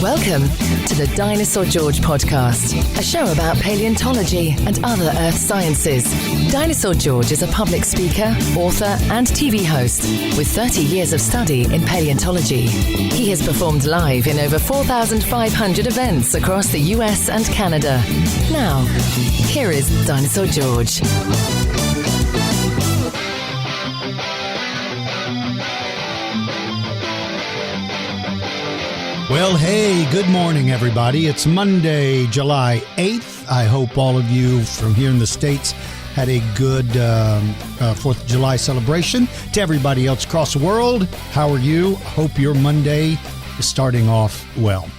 Welcome to the Dinosaur George podcast, a show about paleontology and other earth sciences. Dinosaur George is a public speaker, author, and TV host with 30 years of study in paleontology. He has performed live in over 4,500 events across the US and Canada. Now, here is Dinosaur George. Well, hey, good morning, everybody. It's Monday, July 8th. I hope all of you from here in the States had a good 4th of July celebration. To everybody else across the world, how are you? Hope your Monday is starting off well.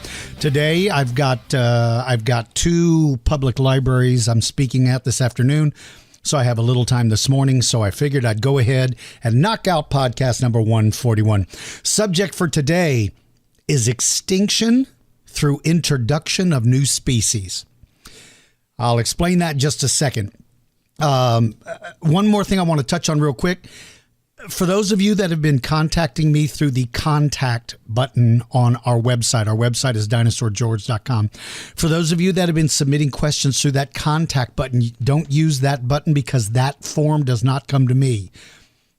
Today, I've got two public libraries I'm speaking at this afternoon, so I have a little time this morning, so I figured I'd go ahead and knock out podcast number 141. Subject for today is extinction through introduction of new species. I'll explain that in just a second. One more thing I want to touch on real quick. For those of you that have been contacting me through the contact button on our website is dinosaurgeorge.com. For those of you that have been submitting questions through that contact button, don't use that button because that form does not come to me.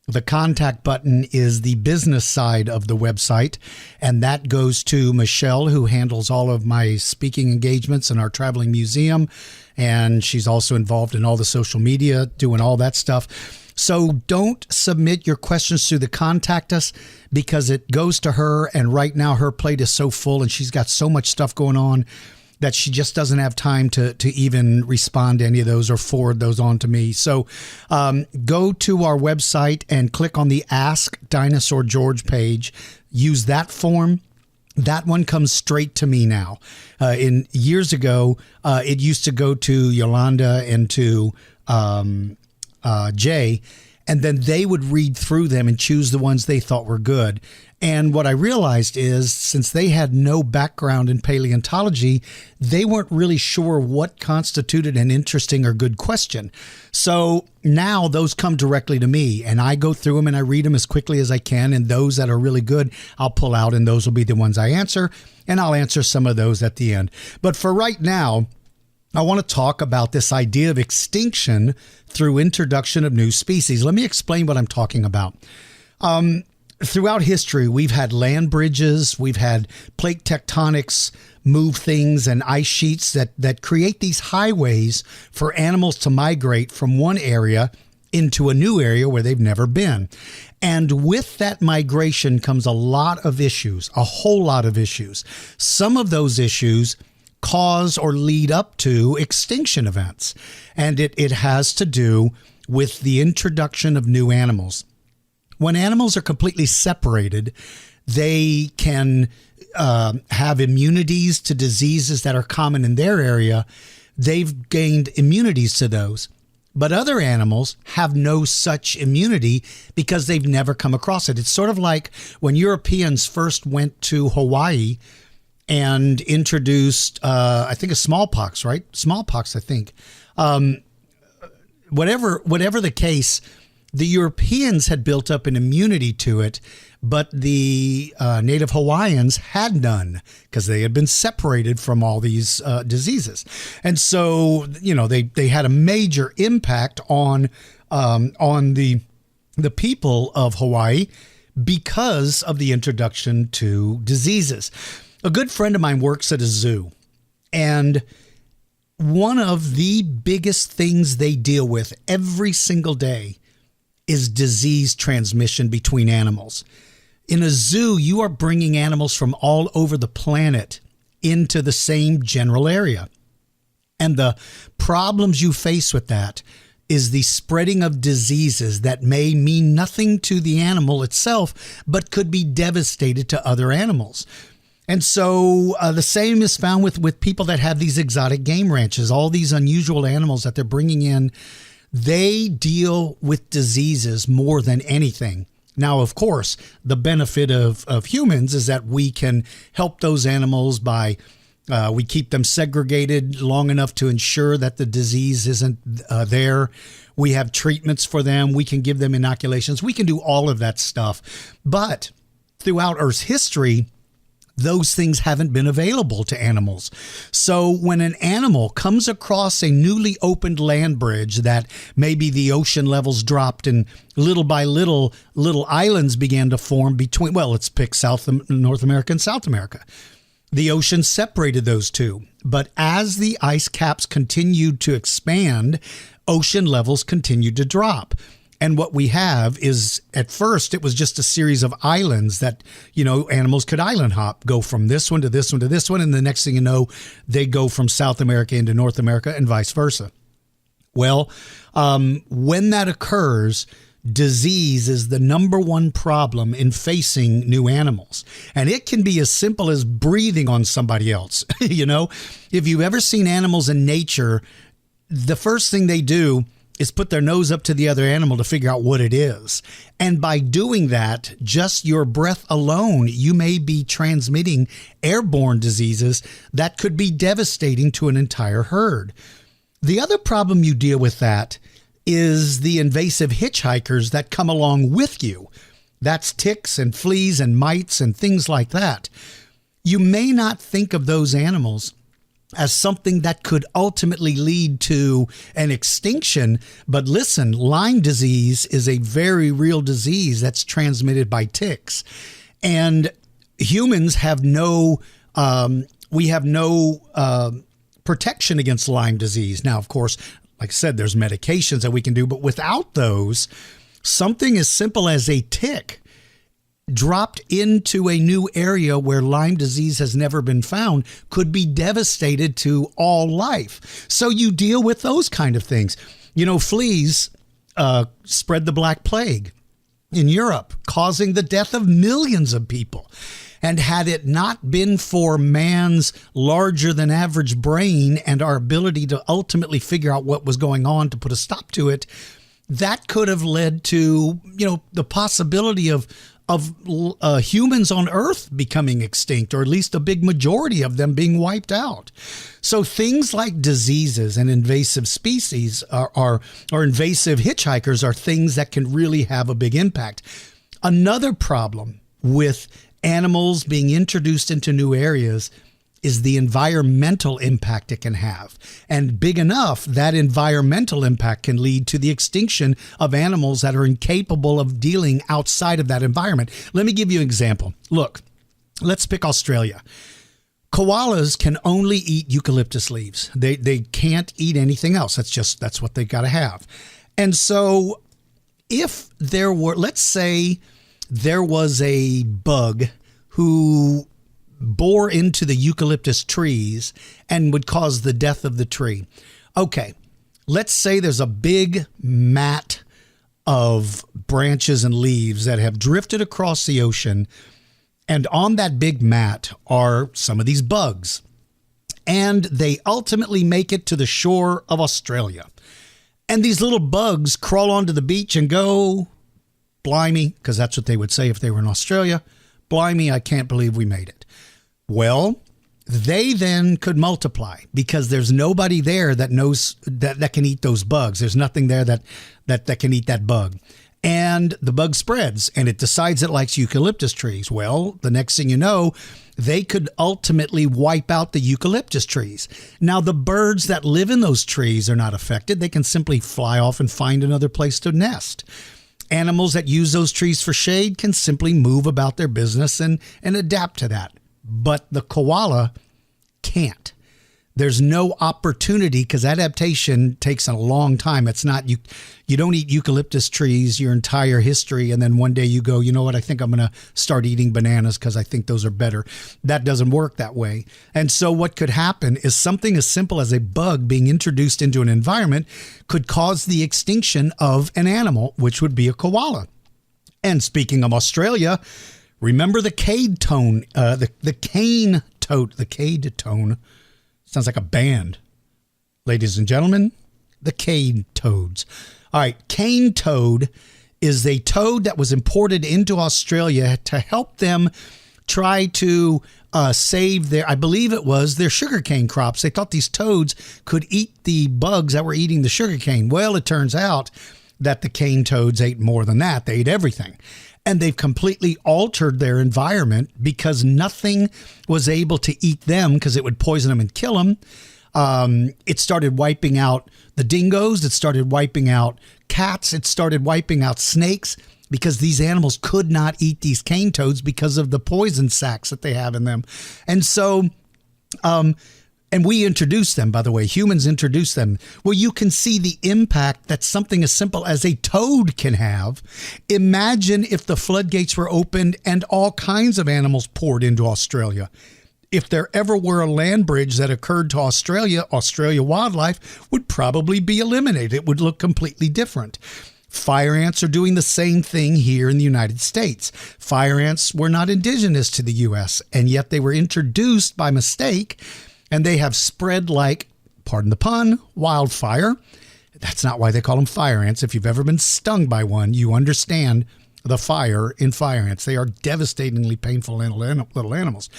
The contact button is the business side of the website, and that goes to Michelle, who handles all of my speaking engagements in our traveling museum, and she's also involved in all the social media, doing all that stuff. So don't submit your questions through the contact us because it goes to her, and right now her plate is so full and she's got so much stuff going on that she just doesn't have time to even respond to any of those or forward those on to me. So go to our website and click on the Ask Dinosaur George page. Use that form. That one comes straight to me now. In years ago, it used to go to Yolanda and to Jay, and then they would read through them and choose the ones they thought were good. And what I realized is, since they had no background in paleontology, they weren't really sure what constituted an interesting or good question. So now those come directly to me, and I go through them and I read them as quickly as I can. And those that are really good, I'll pull out, and those will be the ones I answer. And I'll answer some of those at the end. But for right now, I want to talk about this idea of extinction through introduction of new species. Let me explain what I'm talking about. Throughout history, we've had land bridges, we've had plate tectonics move things and ice sheets that create these highways for animals to migrate from one area into a new area where they've never been. And with that migration comes a lot of issues, a whole lot of issues. Some of those issues cause or lead up to extinction events. And it has to do with the introduction of new animals. When animals are completely separated, they can have immunities to diseases that are common in their area. They've gained immunities to those. But other animals have no such immunity because they've never come across it. It's sort of like when Europeans first went to Hawaii and introduced, I think, a smallpox, right? Smallpox, I think. Whatever the case, the Europeans had built up an immunity to it, but the native Hawaiians had none because they had been separated from all these diseases. And so, they had a major impact on the people of Hawaii because of the introduction to diseases. A good friend of mine works at a zoo, and one of the biggest things they deal with every single day is disease transmission between animals. In a zoo, you are bringing animals from all over the planet into the same general area. And the problems you face with that is the spreading of diseases that may mean nothing to the animal itself, but could be devastated to other animals. And so the same is found with people that have these exotic game ranches, all these unusual animals that they're bringing in. They deal with diseases more than anything. Now, of course, the benefit of humans is that we can help those animals by we keep them segregated long enough to ensure that the disease isn't there. We have treatments for them. We can give them inoculations. We can do all of that stuff. But throughout Earth's history, those things haven't been available to animals. So when an animal comes across a newly opened land bridge that maybe the ocean levels dropped and little by little islands began to form between, well, let's pick North America and South America. The ocean separated those two. But as the ice caps continued to expand, ocean levels continued to drop. And what we have is, at first, it was just a series of islands that, animals could island hop, go from this one to this one to this one. And the next thing you know, they go from South America into North America and vice versa. Well, when that occurs, disease is the number one problem in facing new animals. And it can be as simple as breathing on somebody else. If you've ever seen animals in nature, the first thing they do is put their nose up to the other animal to figure out what it is. And by doing that, just your breath alone, you may be transmitting airborne diseases that could be devastating to an entire herd. The other problem you deal with that is the invasive hitchhikers that come along with you. That's ticks and fleas and mites and things like that. You may not think of those animals as something that could ultimately lead to an extinction. But listen, Lyme disease is a very real disease that's transmitted by ticks. And humans have no protection against Lyme disease. Now, of course, like I said, there's medications that we can do, but without those, something as simple as a tick dropped into a new area where Lyme disease has never been found could be devastated to all life. So you deal with those kind of things. Fleas spread the Black Plague in Europe, causing the death of millions of people. And had it not been for man's larger than average brain and our ability to ultimately figure out what was going on to put a stop to it, that could have led to, the possibility of humans on Earth becoming extinct, or at least a big majority of them being wiped out. So things like diseases and invasive species or invasive hitchhikers are things that can really have a big impact. Another problem with animals being introduced into new areas is the environmental impact it can have. And big enough, that environmental impact can lead to the extinction of animals that are incapable of dealing outside of that environment. Let me give you an example. Look, let's pick Australia. Koalas can only eat eucalyptus leaves. They can't eat anything else. That's what they got to have. And so if there were, let's say there was a bug who bore into the eucalyptus trees and would cause the death of the tree. Okay, let's say there's a big mat of branches and leaves that have drifted across the ocean, and on that big mat are some of these bugs, and they ultimately make it to the shore of Australia. And these little bugs crawl onto the beach and go, "Blimey," because that's what they would say if they were in Australia, "Blimey, I can't believe we made it." Well, they then could multiply because there's nobody there that knows that can eat those bugs. There's nothing there that can eat that bug. And the bug spreads and it decides it likes eucalyptus trees. Well, the next thing you know, they could ultimately wipe out the eucalyptus trees. Now, the birds that live in those trees are not affected. They can simply fly off and find another place to nest. Animals that use those trees for shade can simply move about their business and adapt to that. But the koala can't. There's no opportunity because adaptation takes a long time. It's not, you don't eat eucalyptus trees your entire history and then one day you go, you know what, I think I'm going to start eating bananas because I think those are better. That doesn't work that way. And so what could happen is something as simple as a bug being introduced into an environment could cause the extinction of an animal, which would be a koala. And speaking of Australia, remember the cane toad, the cane toad. Sounds like a band. Ladies and gentlemen, the cane toads. All right, cane toad is a toad that was imported into Australia to help them try to save their, I believe it was, their sugarcane crops. They thought these toads could eat the bugs that were eating the sugarcane. Well, it turns out that the cane toads ate more than that. They ate everything. And they've completely altered their environment because nothing was able to eat them because it would poison them and kill them. It started wiping out the dingoes. It started wiping out cats. It started wiping out snakes because these animals could not eat these cane toads because of the poison sacs that they have in them. And so, and we introduced them, by the way, humans introduced them. Well, you can see the impact that something as simple as a toad can have. Imagine if the floodgates were opened and all kinds of animals poured into Australia. If there ever were a land bridge that occurred to Australia, Australia wildlife would probably be eliminated. It would look completely different. Fire ants are doing the same thing here in the United States. Fire ants were not indigenous to the U.S., and yet they were introduced by mistake, and they have spread like, pardon the pun, wildfire. That's not why they call them fire ants. If you've ever been stung by one, you understand the fire in fire ants. They are devastatingly painful little animals.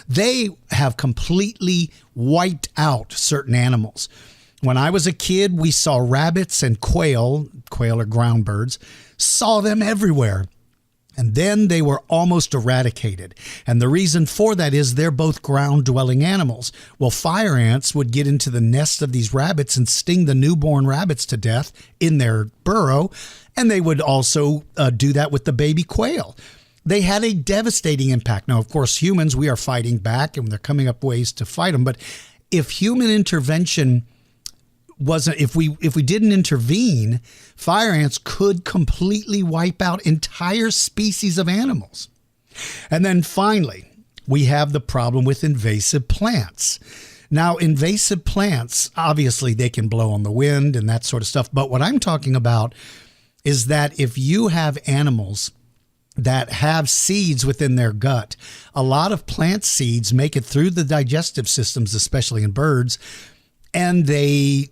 They have completely wiped out certain animals. When I was a kid, we saw rabbits and quail are ground birds, saw them everywhere. And then they were almost eradicated. And the reason for that is they're both ground-dwelling animals. Well, fire ants would get into the nest of these rabbits and sting the newborn rabbits to death in their burrow. And they would also do that with the baby quail. They had a devastating impact. Now, of course, humans, we are fighting back and they're coming up ways to fight them. But if human intervention wasn't, if we didn't intervene, fire ants could completely wipe out entire species of animals. And then finally, we have the problem with invasive plants. Now, invasive plants, obviously they can blow on the wind and that sort of stuff. But what I'm talking about is that if you have animals that have seeds within their gut, a lot of plant seeds make it through the digestive systems, especially in birds, and they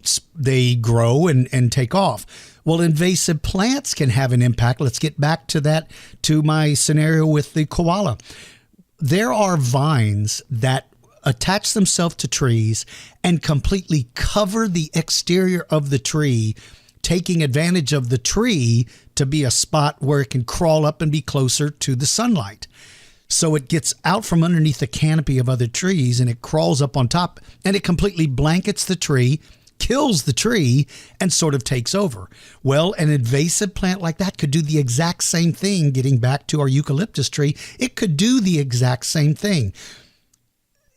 grow and take off. Well, invasive plants can have an impact. Let's get back to that, to my scenario with the koala. There are vines that attach themselves to trees and completely cover the exterior of the tree, taking advantage of the tree to be a spot where it can crawl up and be closer to the sunlight. So it gets out from underneath the canopy of other trees and it crawls up on top and it completely blankets the tree, kills the tree, and sort of takes over. Well, an invasive plant like that could do the exact same thing. Getting back to our eucalyptus tree, it could do the exact same thing.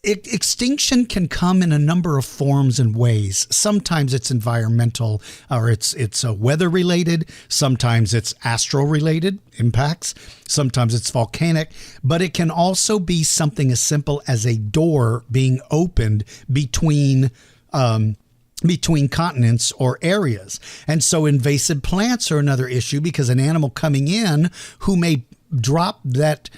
Extinction can come in a number of forms and ways. Sometimes it's environmental, or it's weather related. Sometimes it's astral related impacts. Sometimes it's volcanic, but it can also be something as simple as a door being opened between continents or areas. And so invasive plants are another issue because an animal coming in who may drop that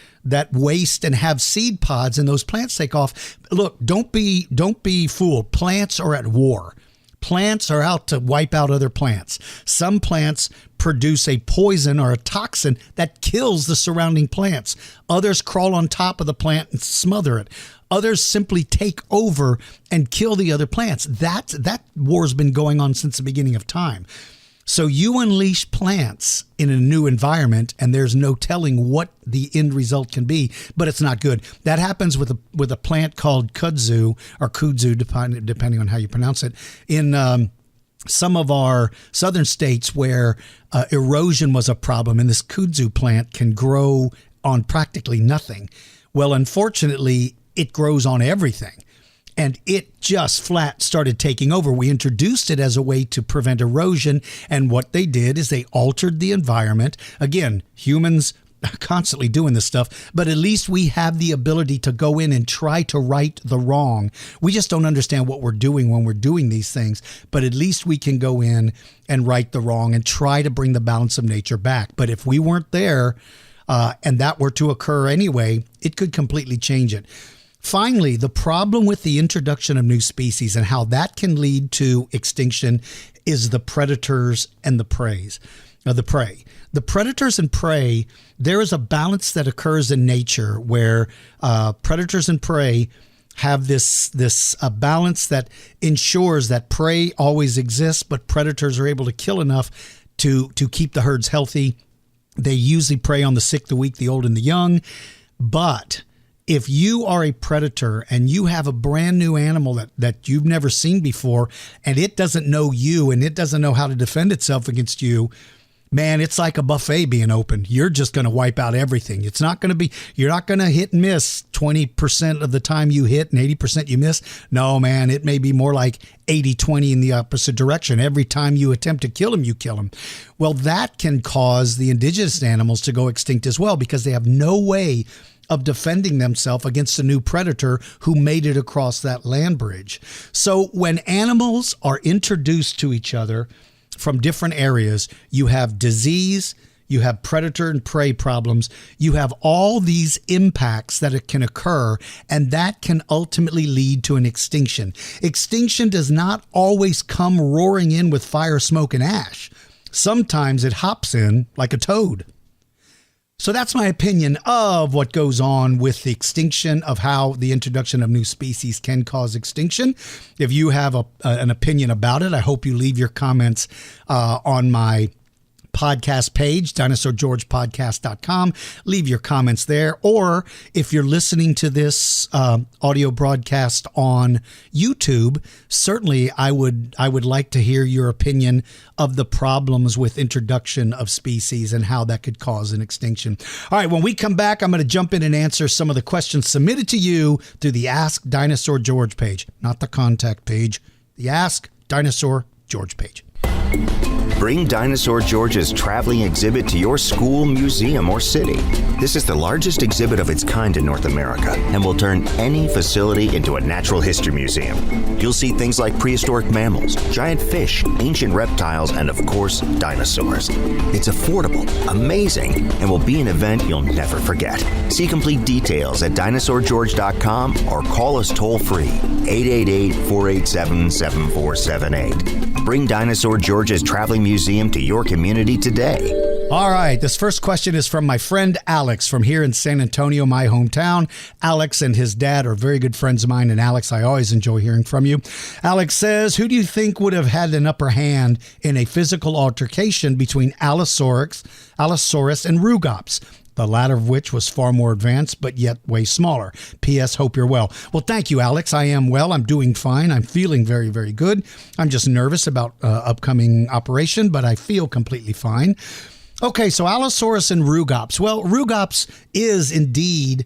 waste and have seed pods and those plants take off. Look, don't be fooled. Plants are at war. Plants are out to wipe out other plants. Some plants produce a poison or a toxin that kills the surrounding plants. Others crawl on top of the plant and smother it. Others simply take over and kill the other plants. That war's been going on since the beginning of time. So you unleash plants in a new environment, and there's no telling what the end result can be, but it's not good. That happens with a plant called kudzu or kudzu, depending on how you pronounce it, in some of our southern states where erosion was a problem, and this kudzu plant can grow on practically nothing. Well, unfortunately, it grows on everything. And it just flat started taking over. We introduced it as a way to prevent erosion. And what they did is they altered the environment. Again, humans are constantly doing this stuff, but at least we have the ability to go in and try to right the wrong. We just don't understand what we're doing when we're doing these things, but at least we can go in and right the wrong and try to bring the balance of nature back. But if we weren't there and that were to occur anyway, it could completely change it. Finally, the problem with the introduction of new species and how that can lead to extinction is the predators and the prey. The predators and prey, there is a balance that occurs in nature where predators and prey have this balance that ensures that prey always exists, but predators are able to kill enough to keep the herds healthy They usually prey on the sick, the weak, the old, and the young. But if you are a predator and you have a brand new animal that you've never seen before, and it doesn't know you and it doesn't know how to defend itself against you, man, it's like a buffet being opened. You're just going to wipe out everything. You're not going to hit and miss 20% of the time you hit and 80% you miss. No, man, it may be more like 80-20 in the opposite direction. Every time you attempt to kill them, you kill them. Well, that can cause the indigenous animals to go extinct as well because they have no way of defending themselves against a new predator who made it across that land bridge. So when animals are introduced to each other from different areas, you have disease, you have predator and prey problems, you have all these impacts that it can occur, and that can ultimately lead to an extinction. Extinction does not always come roaring in with fire, smoke, and ash. Sometimes it hops in like a toad. So that's my opinion of what goes on with the extinction, of how the introduction of new species can cause extinction. If you have an opinion about it, I hope you leave your comments on my podcast page, dinosaurgeorgepodcast.com. Leave your comments there. Or if you're listening to this audio broadcast on YouTube, certainly I would like to hear your opinion of the problems with introduction of species and how that could cause an extinction. All right, when we come back, I'm going to jump in and answer some of the questions submitted to you through the Ask Dinosaur George page, not the contact page, the Ask Dinosaur George page. Bring Dinosaur George's traveling exhibit to your school, museum, or city. This is the largest exhibit of its kind in North America and will turn any facility into a natural history museum. You'll see things like prehistoric mammals, giant fish, ancient reptiles, and of course, dinosaurs. It's affordable, amazing, and will be an event you'll never forget. See complete details at dinosaurgeorge.com or call us toll-free, 888-487-7478. Bring Dinosaur George's traveling museum to your community today. All right, this first question is from my friend Alex from here in San Antonio, my hometown. Alex and his dad are very good friends of mine, and Alex, I always enjoy hearing from you. Alex says, who do you think would have had an upper hand in a physical altercation between Allosaurus and Rugops? The latter of which was far more advanced, but yet way smaller. P.S. Hope you're well. Well, thank you, Alex. I am well. I'm doing fine. I'm feeling very, very good. I'm just nervous about upcoming operation, but I feel completely fine. Okay, so Allosaurus and Rugops. Well, Rugops is indeed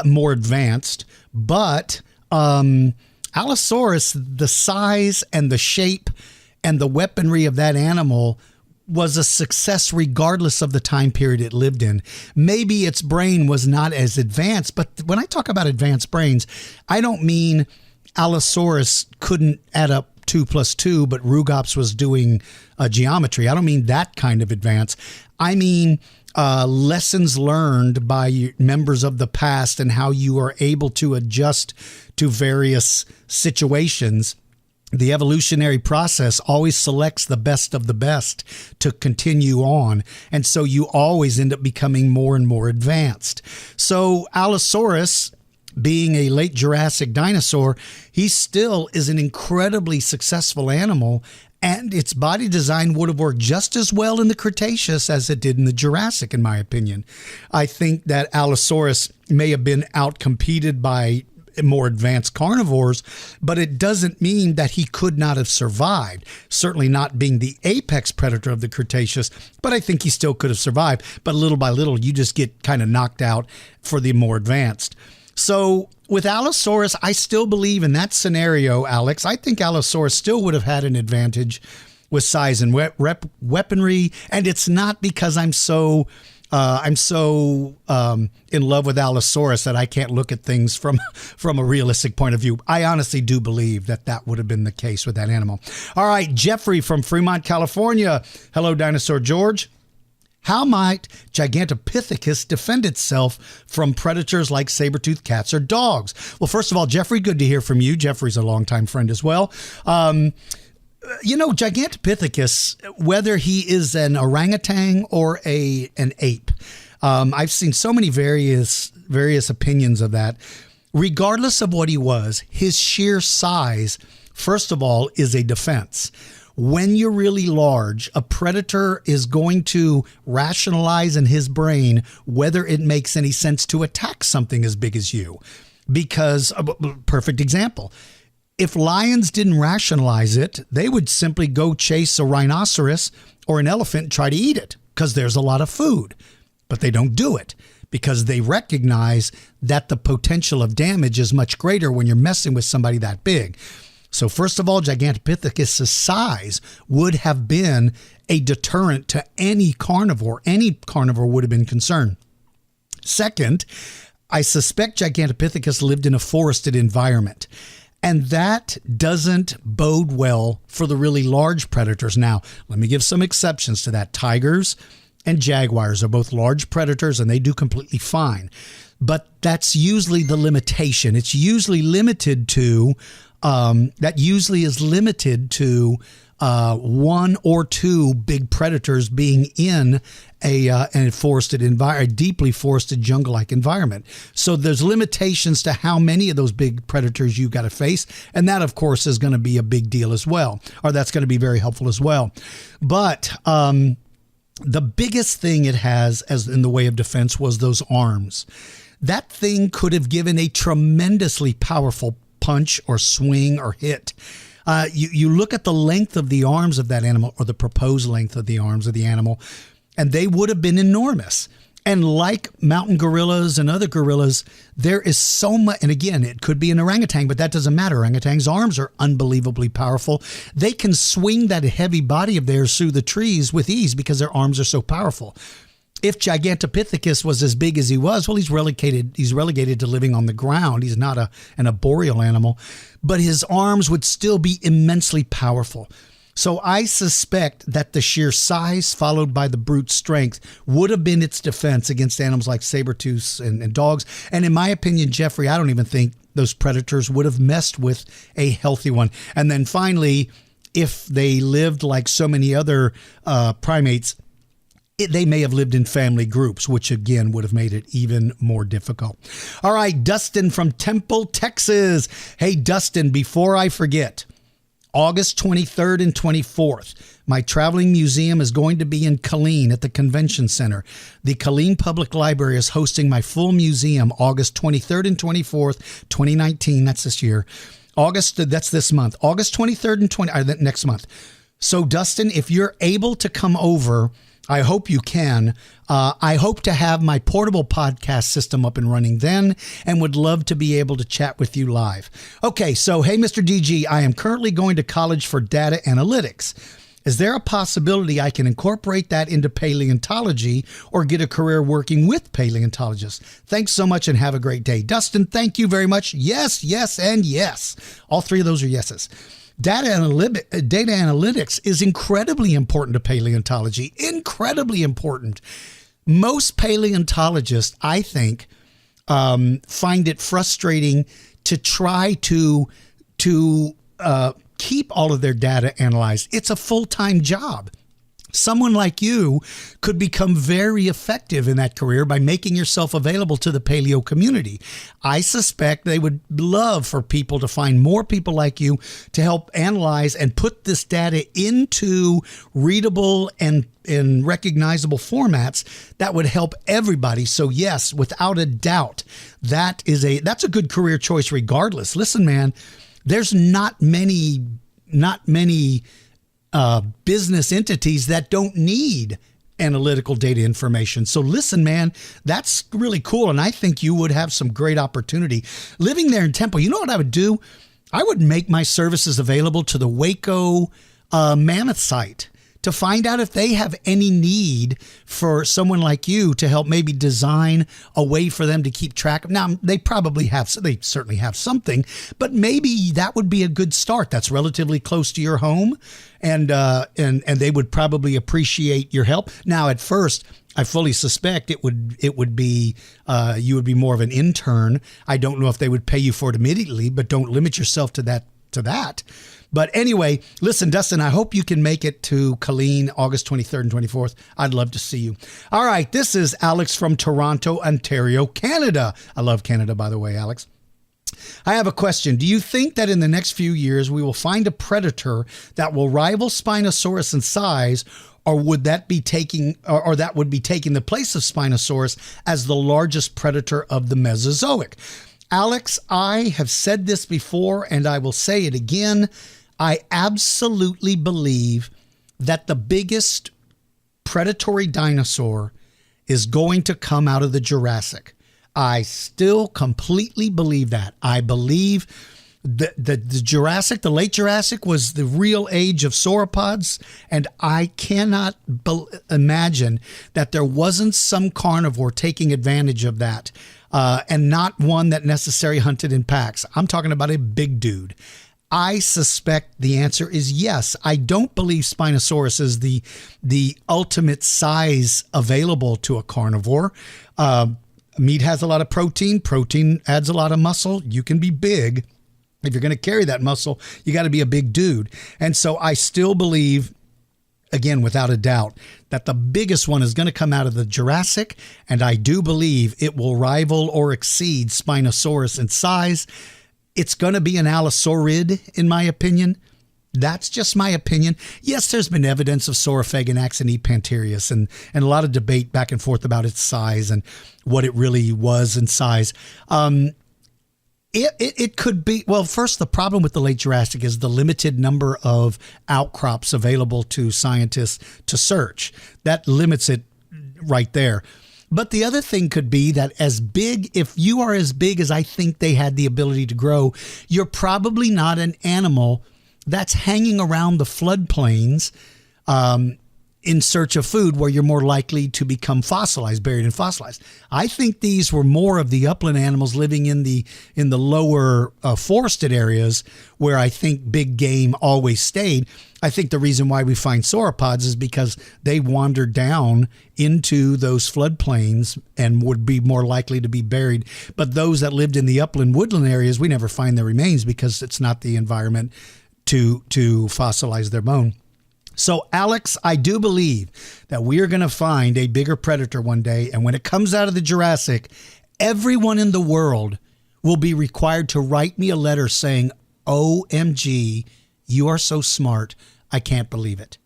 more advanced, but Allosaurus, the size and the shape and the weaponry of that animal was a success regardless of the time period it lived in. Maybe its brain was not as advanced, but when I talk about advanced brains, I don't mean Allosaurus couldn't add up 2 + 2, but Rugops was doing geometry. I don't mean that kind of advance. I mean lessons learned by members of the past and how you are able to adjust to various situations. The evolutionary process always selects the best of the best to continue on. And so you always end up becoming more and more advanced. So Allosaurus, being a late Jurassic dinosaur, he still is an incredibly successful animal, and its body design would have worked just as well in the Cretaceous as it did in the Jurassic, in my opinion. I think that Allosaurus may have been outcompeted by more advanced carnivores, but it doesn't mean that he could not have survived. Certainly not being the apex predator of the Cretaceous, but I think he still could have survived. But little by little, you just get kind of knocked out for the more advanced. So with Allosaurus, I still believe in that scenario, Alex. I think Allosaurus still would have had an advantage with size and weaponry, and it's not because I'm so in love with Allosaurus that I can't look at things from a realistic point of view. I honestly do believe that would have been the case with that animal. All right, Jeffrey from Fremont, California. Hello, Dinosaur George. How might Gigantopithecus defend itself from predators like saber-toothed cats or dogs? Well, first of all, Jeffrey, good to hear from you. Jeffrey's a longtime friend as well. Gigantopithecus, whether he is an orangutan or an ape, I've seen so many various opinions of that. Regardless of what he was, his sheer size, first of all, is a defense. When you're really large, a predator is going to rationalize in his brain whether it makes any sense to attack something as big as you. Because, perfect example, if lions didn't rationalize it, they would simply go chase a rhinoceros or an elephant and try to eat it because there's a lot of food. But they don't do it because they recognize that the potential of damage is much greater when you're messing with somebody that big. So first of all, Gigantopithecus' size would have been a deterrent to any carnivore. Any carnivore would have been concerned. Second, I suspect Gigantopithecus lived in a forested environment. And that doesn't bode well for the really large predators. Now, let me give some exceptions to that. Tigers and jaguars are both large predators, and they do completely fine. But that's usually the limitation. It's usually limited to one or two big predators being in a forested environment, a deeply forested jungle-like environment. So there's limitations to how many of those big predators you got to face, and that, of course, is going to be a big deal as well, or that's going to be very helpful as well. But the biggest thing it has as in the way of defense was those arms. That thing could have given a tremendously powerful punch or swing or hit. You look at the length of the arms of that animal, or the proposed length of the arms of the animal, and they would have been enormous. And like mountain gorillas and other gorillas, there is so much, and again, it could be an orangutan, but that doesn't matter. Orangutans' arms are unbelievably powerful. They can swing that heavy body of theirs through the trees with ease because their arms are so powerful. If Gigantopithecus was as big as he was, well, he's relegated to living on the ground. He's not an arboreal animal, but his arms would still be immensely powerful. So I suspect that the sheer size followed by the brute strength would have been its defense against animals like saber-tooths and dogs. And in my opinion, Jeffrey, I don't even think those predators would have messed with a healthy one. And then finally, if they lived like so many other primates, they may have lived in family groups, which again would have made it even more difficult. All right, Dustin from Temple, Texas. Hey, Dustin, before I forget, August 23rd and 24th, my traveling museum is going to be in Killeen at the Convention Center. The Killeen Public Library is hosting my full museum August 23rd and 24th, 2019. That's this year. That's this month. August 23rd and next month. So, Dustin, if you're able to come over, I hope you can. I hope to have my portable podcast system up and running then, and would love to be able to chat with you live. Okay, so hey, Mr. DG, I am currently going to college for data analytics. Is there a possibility I can incorporate that into paleontology or get a career working with paleontologists? Thanks so much and have a great day. Dustin, thank you very much. Yes, yes, and yes. All three of those are yeses. Data analytics is incredibly important to paleontology, incredibly important. Most paleontologists, I think, find it frustrating to try to keep all of their data analyzed. It's a full-time job. Someone like you could become very effective in that career by making yourself available to the paleo community. I suspect they would love for people to find more people like you to help analyze and put this data into readable and recognizable formats that would help everybody. So yes, without a doubt, that's a good career choice regardless. Listen, man, there's not many business entities that don't need analytical data information. So listen, man, that's really cool. And I think you would have some great opportunity living there in Temple. You know what I would do? I would make my services available to the Waco Mammoth site to find out if they have any need for someone like you to help maybe design a way for them to keep track of. Now, they certainly have something, but maybe that would be a good start. That's relatively close to your home, and they would probably appreciate your help. Now, at first, I fully suspect it would be you would be more of an intern. I don't know if they would pay you for it immediately, but don't limit yourself to that. But anyway, listen, Dustin, I hope you can make it to Killeen August 23rd and 24th. I'd love to see you. All right, this is Alex from Toronto, Ontario, Canada. I love Canada, by the way, Alex. I have a question. Do you think that in the next few years we will find a predator that will rival Spinosaurus in size, or would that be taking, or that would be taking the place of Spinosaurus as the largest predator of the Mesozoic? Alex, I have said this before and I will say it again. I absolutely believe that the biggest predatory dinosaur is going to come out of the Jurassic. I still completely believe that. I believe that the Jurassic, the late Jurassic, was the real age of sauropods, and I cannot imagine that there wasn't some carnivore taking advantage of that, and not one that necessarily hunted in packs. I'm talking about a big dude. I suspect the answer is yes. I don't believe Spinosaurus is the ultimate size available to a carnivore. Meat has a lot of protein. Protein adds a lot of muscle. You can be big. If you're going to carry that muscle, you got to be a big dude. And so I still believe, again, without a doubt, that the biggest one is going to come out of the Jurassic. And I do believe it will rival or exceed Spinosaurus in size. It's going to be an Allosaurid, in my opinion. That's just my opinion. Yes, there's been evidence of Saurophaganax and Epanterius and a lot of debate back and forth about its size and what it really was in size. It could be, well, first, the problem with the late Jurassic is the limited number of outcrops available to scientists to search. That limits it right there. But the other thing could be that if you are as big as I think they had the ability to grow, you're probably not an animal that's hanging around the floodplains in search of food, where you're more likely to become fossilized, buried and fossilized. I think these were more of the upland animals living in the lower forested areas, where I think big game always stayed. I think the reason why we find sauropods is because they wandered down into those floodplains and would be more likely to be buried. But those that lived in the upland woodland areas, we never find their remains because it's not the environment to fossilize their bone. So, Alex, I do believe that we are going to find a bigger predator one day. And when it comes out of the Jurassic, everyone in the world will be required to write me a letter saying, OMG, you are so smart. I can't believe it.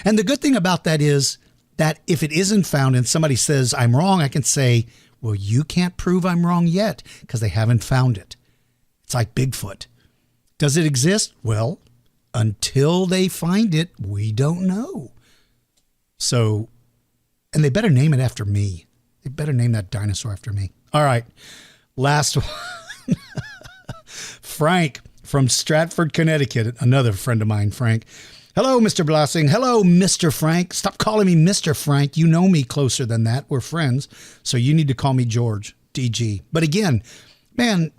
And the good thing about that is that if it isn't found and somebody says I'm wrong, I can say, well, you can't prove I'm wrong yet because they haven't found it. It's like Bigfoot. Does it exist? Well, until they find it, we don't know. So, and they better name it after me. They better name that dinosaur after me. All right. Last one. Frank from Stratford, Connecticut. Another friend of mine, Frank. Hello, Mr. Blossing. Hello, Mr. Frank. Stop calling me Mr. Frank. You know me closer than that. We're friends. So you need to call me George, DG. But again, man,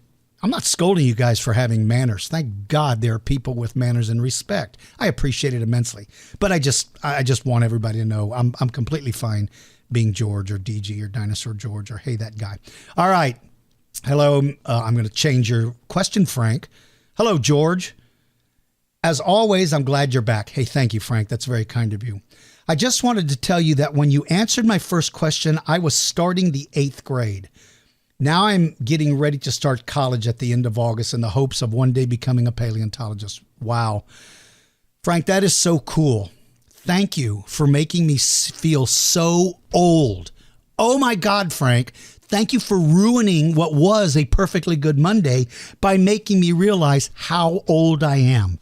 I'm not scolding you guys for having manners. Thank God there are people with manners and respect. I appreciate it immensely. But I just want everybody to know I'm completely fine being George or DG or Dinosaur George or hey, that guy. All right. Hello. I'm going to change your question, Frank. Hello, George. As always, I'm glad you're back. Hey, thank you, Frank. That's very kind of you. I just wanted to tell you that when you answered my first question, I was starting the 8th grade. Now I'm getting ready to start college at the end of August in the hopes of one day becoming a paleontologist. Wow. Frank, that is so cool. Thank you for making me feel so old. Oh my God, Frank. Thank you for ruining what was a perfectly good Monday by making me realize how old I am.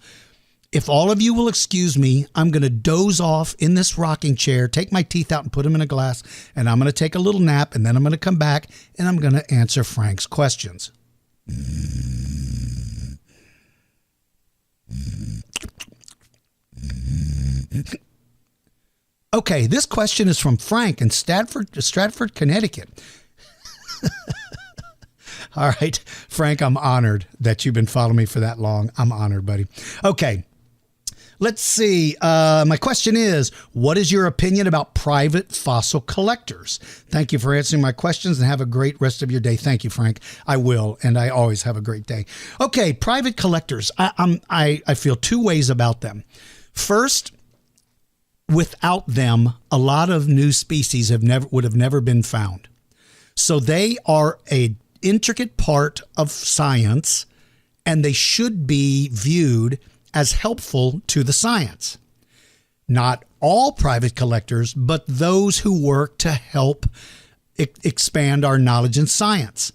If all of you will excuse me, I'm going to doze off in this rocking chair, take my teeth out and put them in a glass, and I'm going to take a little nap, and then I'm going to come back, and I'm going to answer Frank's questions. Okay, this question is from Frank in Stratford, Connecticut. All right, Frank, I'm honored that you've been following me for that long. I'm honored, buddy. Okay. Let's see. My question is, what is your opinion about private fossil collectors? Thank you for answering my questions and have a great rest of your day. Thank you, Frank. I will, and I always have a great day. Okay, private collectors. I feel two ways about them. First, without them, a lot of new species would have never been found. So they are a intricate part of science, and they should be viewed as helpful to the science. Not all private collectors, but those who work to help expand our knowledge in science.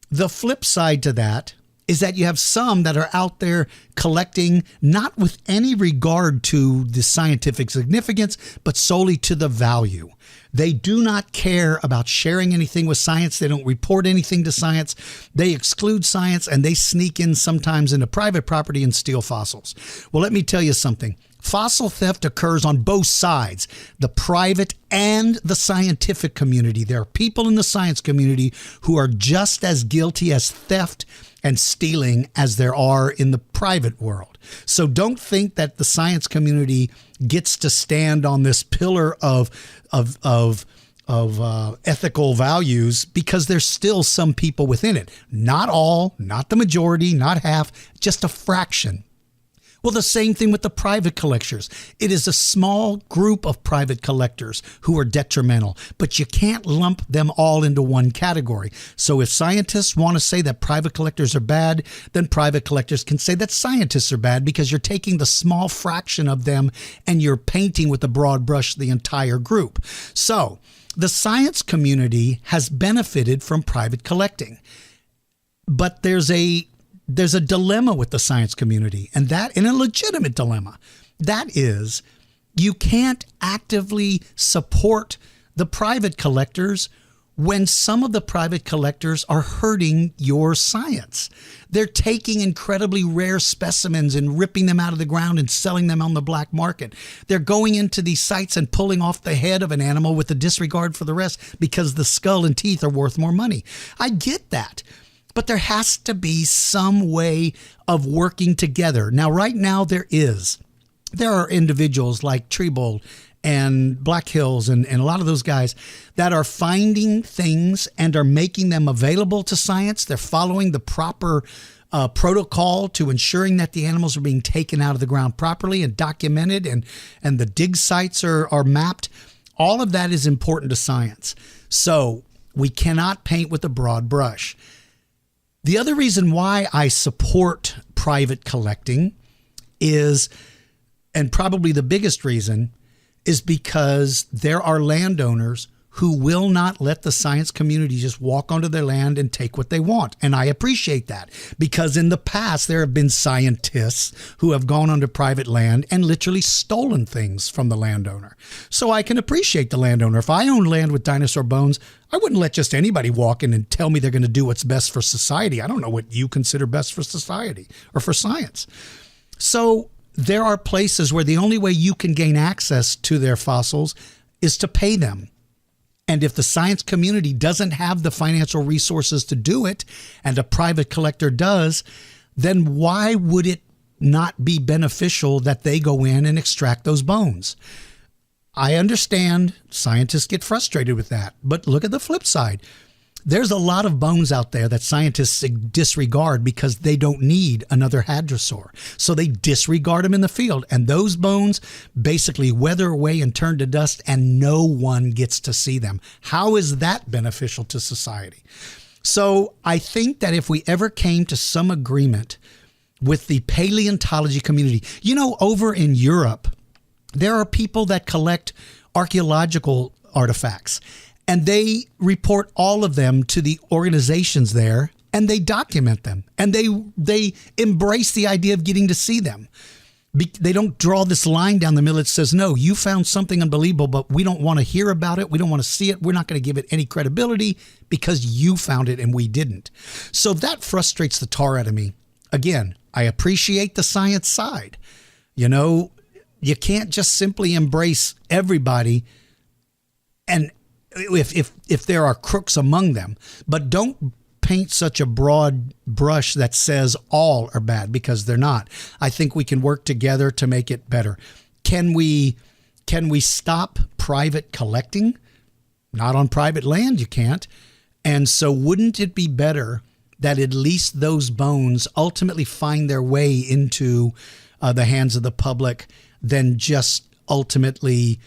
The flip side to that is that you have some that are out there collecting not with any regard to the scientific significance, but solely to the value. They do not care about sharing anything with science. They don't report anything to science. They exclude science, and they sneak in sometimes into private property and steal fossils. Well, let me tell you something. Fossil theft occurs on both sides, the private and the scientific community. There are people in the science community who are just as guilty as theft and stealing as there are in the private world. So don't think that the science community gets to stand on this pillar of ethical values, because there's still some people within it. Not all, not the majority, not half, just a fraction. Well, the same thing with the private collectors. It is a small group of private collectors who are detrimental, but you can't lump them all into one category. So if scientists want to say that private collectors are bad, then private collectors can say that scientists are bad, because you're taking the small fraction of them and you're painting with a broad brush the entire group. So the science community has benefited from private collecting, but there's a dilemma with the science community, and a legitimate dilemma. That is, you can't actively support the private collectors when some of the private collectors are hurting your science. They're taking incredibly rare specimens and ripping them out of the ground and selling them on the black market. They're going into these sites and pulling off the head of an animal with a disregard for the rest because the skull and teeth are worth more money. I get that. But there has to be some way of working together. Now, right now there are individuals like Treebold and Black Hills and a lot of those guys that are finding things and are making them available to science. They're following the proper protocol to ensuring that the animals are being taken out of the ground properly and documented, and the dig sites are mapped. All of that is important to science. So we cannot paint with a broad brush. The other reason why I support private collecting is, and probably the biggest reason, is because there are landowners who will not let the science community just walk onto their land and take what they want. And I appreciate that, because in the past there have been scientists who have gone onto private land and literally stolen things from the landowner. So I can appreciate the landowner. If I owned land with dinosaur bones, I wouldn't let just anybody walk in and tell me they're going to do what's best for society. I don't know what you consider best for society or for science. So there are places where the only way you can gain access to their fossils is to pay them. And if the science community doesn't have the financial resources to do it, and a private collector does, then why would it not be beneficial that they go in and extract those bones? I understand scientists get frustrated with that, but look at the flip side. There's a lot of bones out there that scientists disregard because they don't need another hadrosaur. So they disregard them in the field, and those bones basically weather away and turn to dust, and no one gets to see them. How is that beneficial to society? So I think that if we ever came to some agreement with the paleontology community, over in Europe, there are people that collect archaeological artifacts, and they report all of them to the organizations there, and they document them, and they embrace the idea of getting to see them. They don't draw this line down the middle that says, no, you found something unbelievable, but we don't want to hear about it. We don't want to see it. We're not going to give it any credibility because you found it and we didn't. So that frustrates the tar out of me. Again, I appreciate the science side. You can't just simply embrace everybody, and if there are crooks among them, but don't paint such a broad brush that says all are bad, because they're not. I think we can work together to make it better. Can we stop private collecting? Not on private land, you can't. And so wouldn't it be better that at least those bones ultimately find their way into the hands of the public than just ultimately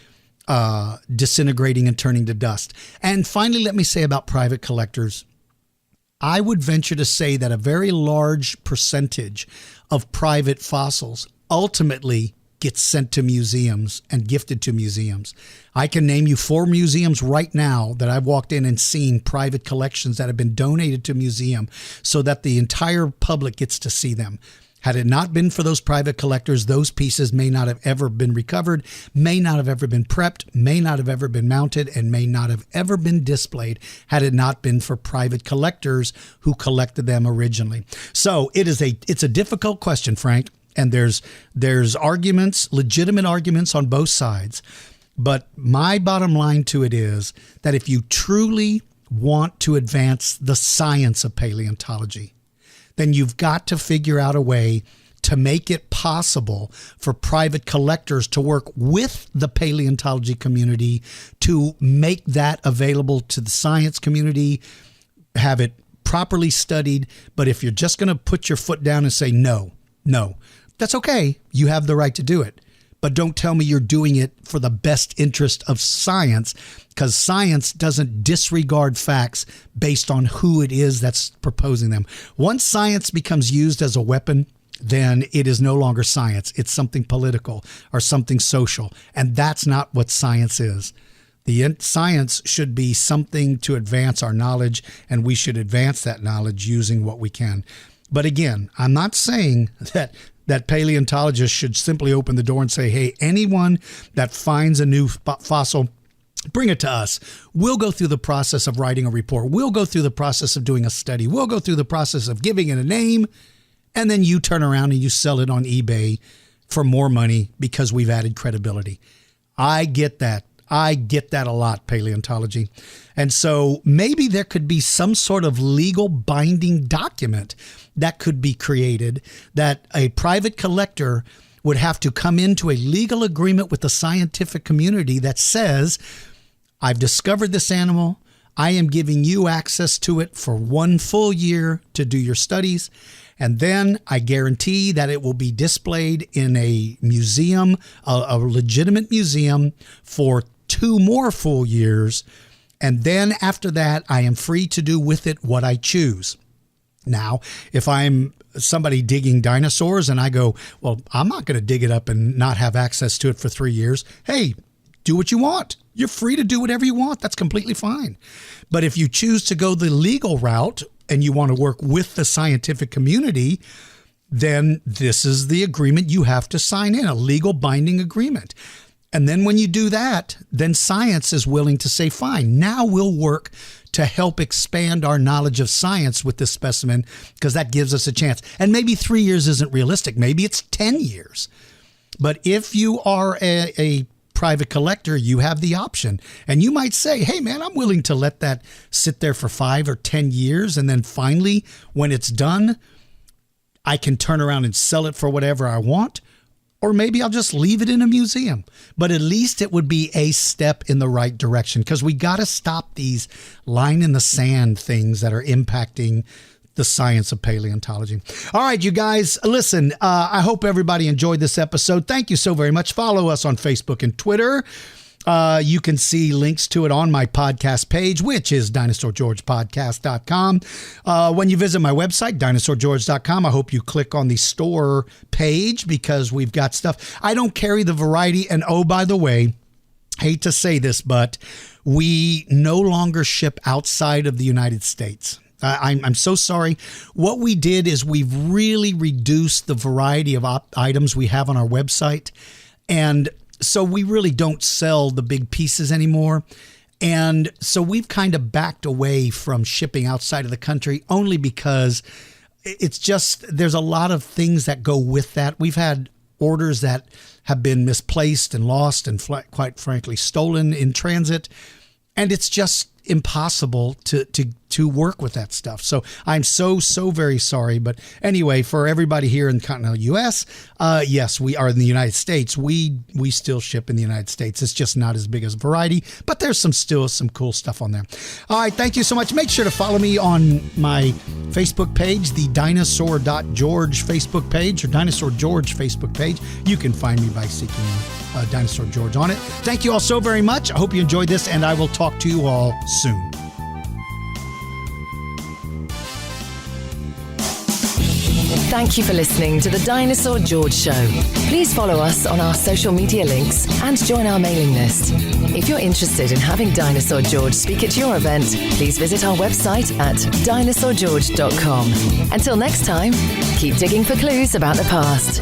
disintegrating and turning to dust? And finally, let me say about private collectors, I would venture to say that a very large percentage of private fossils ultimately gets sent to museums and gifted to museums. I can name you 4 museums right now that I've walked in and seen private collections that have been donated to museum so that the entire public gets to see them. Had it not been for those private collectors, those pieces may not have ever been recovered, may not have ever been prepped, may not have ever been mounted, and may not have ever been displayed had it not been for private collectors who collected them originally. So it's a difficult question, Frank, and there's arguments, legitimate arguments on both sides. But my bottom line to it is that if you truly want to advance the science of paleontology, then you've got to figure out a way to make it possible for private collectors to work with the paleontology community to make that available to the science community, have it properly studied. But if you're just going to put your foot down and say, no, that's okay. You have the right to do it. But don't tell me you're doing it for the best interest of science, because science doesn't disregard facts based on who it is that's proposing them. Once science becomes used as a weapon, then it is no longer science. It's something political or something social. And that's not what science is. Science should be something to advance our knowledge, and we should advance that knowledge using what we can. But again, I'm not saying that paleontologists should simply open the door and say, hey, anyone that finds a new fossil, bring it to us. We'll go through the process of writing a report. We'll go through the process of doing a study. We'll go through the process of giving it a name. And then you turn around and you sell it on eBay for more money because we've added credibility. I get that. I get that a lot, paleontology. And so maybe there could be some sort of legal binding document that could be created that a private collector would have to come into a legal agreement with the scientific community that says, I've discovered this animal. I am giving you access to it for 1 full year to do your studies. And then I guarantee that it will be displayed in a museum, a legitimate museum, for 2 more full years. And then after that, I am free to do with it what I choose. Now, if I'm somebody digging dinosaurs and I go, well, I'm not going to dig it up and not have access to it for 3 years. Hey, do what you want. You're free to do whatever you want. That's completely fine. But if you choose to go the legal route and you want to work with the scientific community, then this is the agreement you have to sign in, a legal binding agreement. And then when you do that, then science is willing to say, fine, now we'll work to help expand our knowledge of science with this specimen, because that gives us a chance. And maybe 3 years isn't realistic. Maybe it's 10 years. But if you are a private collector, you have the option. And you might say, hey, man, I'm willing to let that sit there for 5 or 10 years. And then finally, when it's done, I can turn around and sell it for whatever I want. Or maybe I'll just leave it in a museum. But at least it would be a step in the right direction, because we got to stop these line in the sand things that are impacting the science of paleontology. All right, you guys, listen, I hope everybody enjoyed this episode. Thank you so very much. Follow us on Facebook and Twitter. You can see links to it on my podcast page, which is dinosaurgeorgepodcast.com. When you visit my website, dinosaurgeorge.com, I hope you click on the store page, because we've got stuff. I don't carry the variety. And oh, by the way, hate to say this, but we no longer ship outside of the United States. I'm so sorry. What we did is we've really reduced the variety of items we have on our website. And so we really don't sell the big pieces anymore. And so we've kind of backed away from shipping outside of the country, only because it's just, there's a lot of things that go with that. We've had orders that have been misplaced and lost and quite frankly stolen in transit. And it's just impossible to work with that stuff. So I'm so very sorry. But anyway, for everybody here in the continental U.S., yes, we are in the United States. We still ship in the United States. It's just not as big as variety, but there's still some cool stuff on there. All right, thank you so much. Make sure to follow me on my Facebook page, the Dinosaur.George Facebook page, or Dinosaur George Facebook page. You can find me by seeking Dinosaur George on it. Thank you all so very much. I hope you enjoyed this, and I will talk to you all soon. Thank you for listening to the Dinosaur George Show. Please follow us on our social media links and join our mailing list. If you're interested in having Dinosaur George speak at your event, please visit our website at dinosaurgeorge.com. Until next time, keep digging for clues about the past.